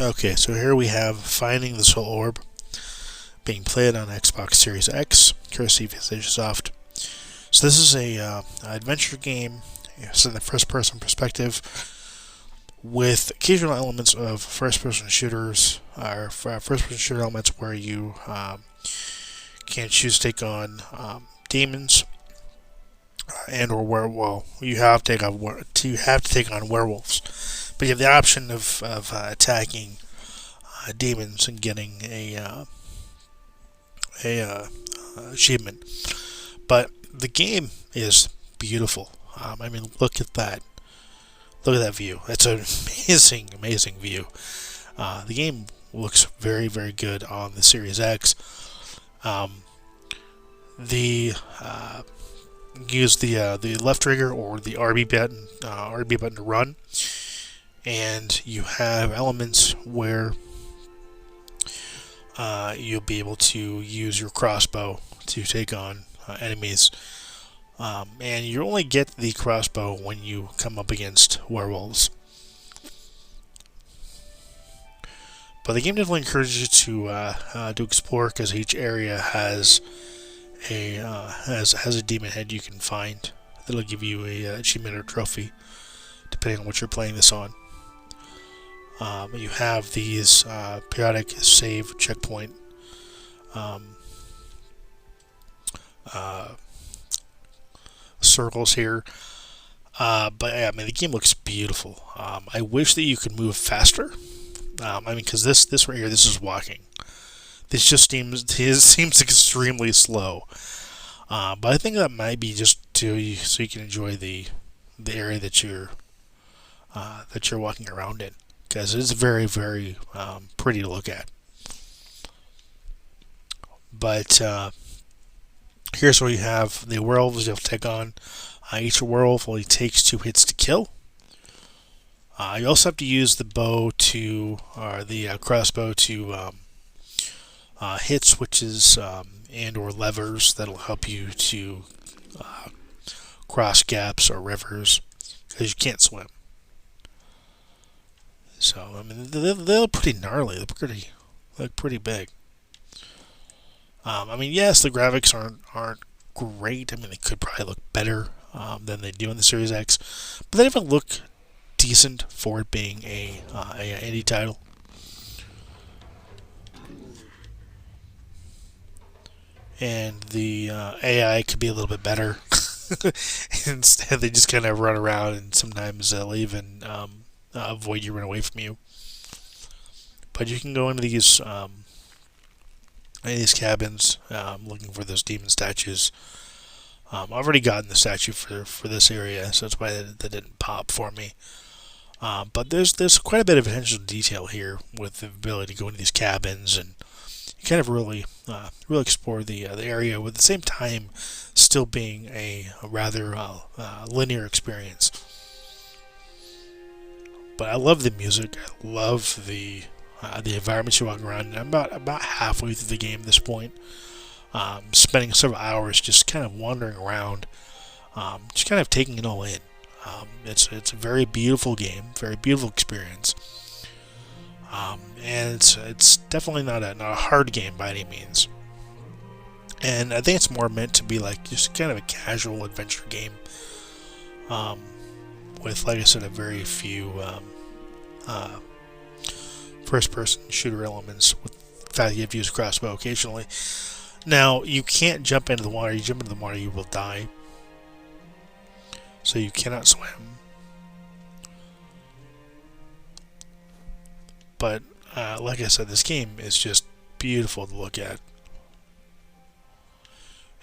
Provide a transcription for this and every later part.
Okay, so here we have Finding the Soul Orb being played on Xbox Series X, courtesy of Soft. So this is a adventure game set in the first-person perspective with occasional elements of first-person shooters, or first-person shooter elements where you can choose to take on demons and or werewolf. You have to take on werewolves, but you have the option of attacking demons and getting a achievement. But the game is beautiful. I mean, look at that. Look at that view. It's an amazing, amazing view. The game looks very, very good on the Series X. Use the left trigger or the RB button to run, and you have elements where you'll be able to use your crossbow to take on enemies. And you only get the crossbow when you come up against werewolves. But the game definitely encourages you to explore, because each area has a demon head you can find that'll give you a achievement or trophy, depending on what you're playing this on. You have these periodic save checkpoint circles here. But yeah, I mean, the game looks beautiful. I wish that you could move faster. I mean, because this right here, this is walking. This just seems extremely slow. But I think that might be just so you can enjoy the area that you're walking around in, because it's very, very pretty to look at. But here's where you have the werewolves you'll take on. Each werewolf only takes 2 hits to kill. You also have to use the bow or the crossbow to hit switches and or levers that'll help you to cross gaps or rivers, because you can't swim. So I mean, they look pretty gnarly. They look pretty big. I mean, yes, the graphics aren't great. I mean, they could probably look better than they do in the Series X, but they even look decent for it being a indie title. And the AI could be a little bit better. Instead, they just kind of run around, and sometimes they'll even avoid you, run away from you. But you can go into these cabins looking for those demon statues. I've already gotten the statue for this area, so that's why that didn't pop for me. But there's quite a bit of attention to detail here with the ability to go into these cabins, and you kind of really explore the area, with at the same time still being a rather linear experience. But I love the music. I love the environments you're walking around. And I'm about halfway through the game at this point. Spending several hours just kind of wandering around, just kind of taking it all in. It's a very beautiful game, very beautiful experience, and it's definitely not a hard game by any means. And I think it's more meant to be like just kind of a casual adventure game, with, like I said, a very few first-person shooter elements, with the fact that you have to use a crossbow occasionally. Now, you can't jump into the water. You jump into the water, you will die. So you cannot swim. But, like I said, this game is just beautiful to look at.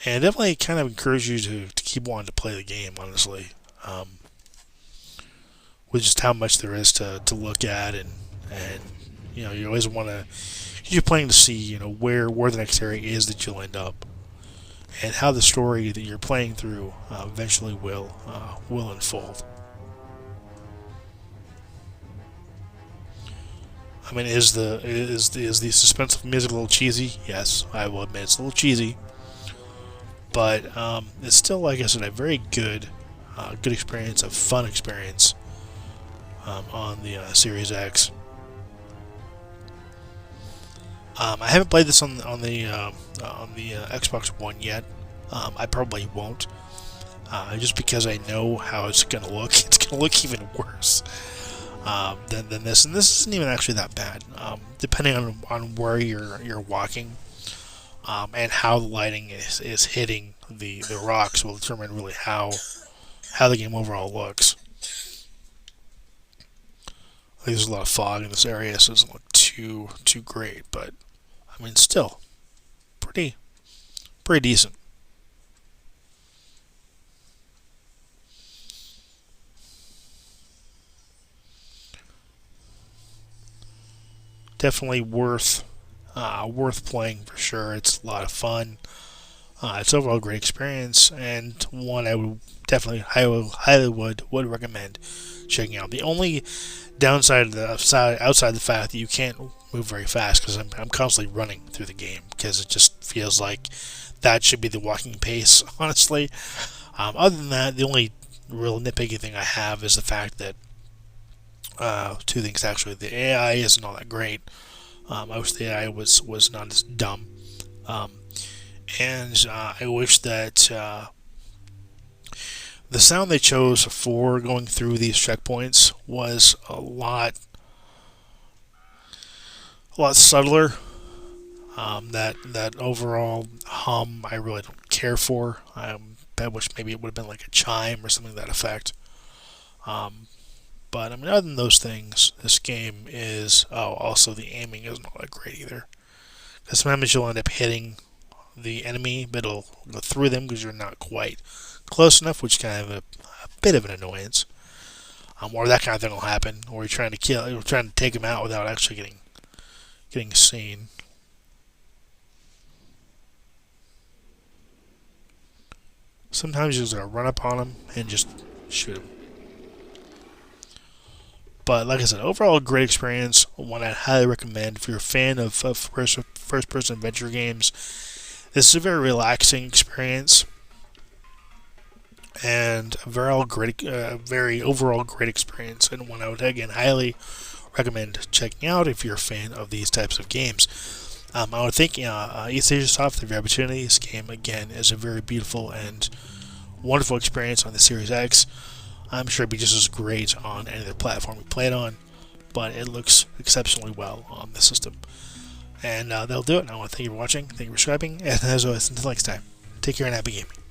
And definitely kind of encourage you to keep wanting to play the game, honestly. With just how much there is to look at, and you always want to... You're playing to see, where the next area is that you'll end up, and how the story that you're playing through eventually will unfold. I mean, is the suspenseful music a little cheesy? Yes, I will admit it's a little cheesy, but it's still, like I said, a very good experience, a fun experience on the Series X. I haven't played this on the Xbox One yet. I probably won't, just because I know how it's gonna look. It's gonna look even worse than this, and this isn't even actually that bad. Depending on where you're walking, and how the lighting is hitting the rocks will determine really how the game overall looks. There's a lot of fog in this area, so it doesn't look too great, but I mean, still pretty decent. Definitely worth playing for sure. It's a lot of fun. It's overall a great experience, and one I would definitely highly would recommend checking out. The only downside of outside the fact that you can't move very fast, because I'm constantly running through the game, because it just feels like that should be the walking pace, honestly. Other than that, the only real nitpicky thing I have is the fact that two things actually. The AI isn't all that great. I wish the AI was not as dumb. Um, and I wish that the sound they chose for going through these checkpoints was a lot subtler. That overall hum I really don't care for. I wish maybe it would have been like a chime or something to that effect. Um, but I mean, other than those things, this game is. Oh, also the aiming isn't all that great either. Because sometimes you'll end up hitting the enemy, but it'll go through them because you're not quite close enough, which is kind of a bit of an annoyance. Or that kind of thing will happen, or you're trying to take them out without actually getting seen. Sometimes you just gotta run up on them and just shoot them. But like I said, overall, a great experience. One I highly recommend if you're a fan of first-person adventure games. This is a very relaxing experience and a very overall great experience, and one I would again highly recommend checking out if you're a fan of these types of games. I would think East Asia Soft, the opportunity. This game again is a very beautiful and wonderful experience on the Series X. I'm sure it'd be just as great on any other platform we play it on, but it looks exceptionally well on the system. And that'll do it. I want to thank you for watching, thank you for subscribing, and as always, until next time, take care and happy gaming.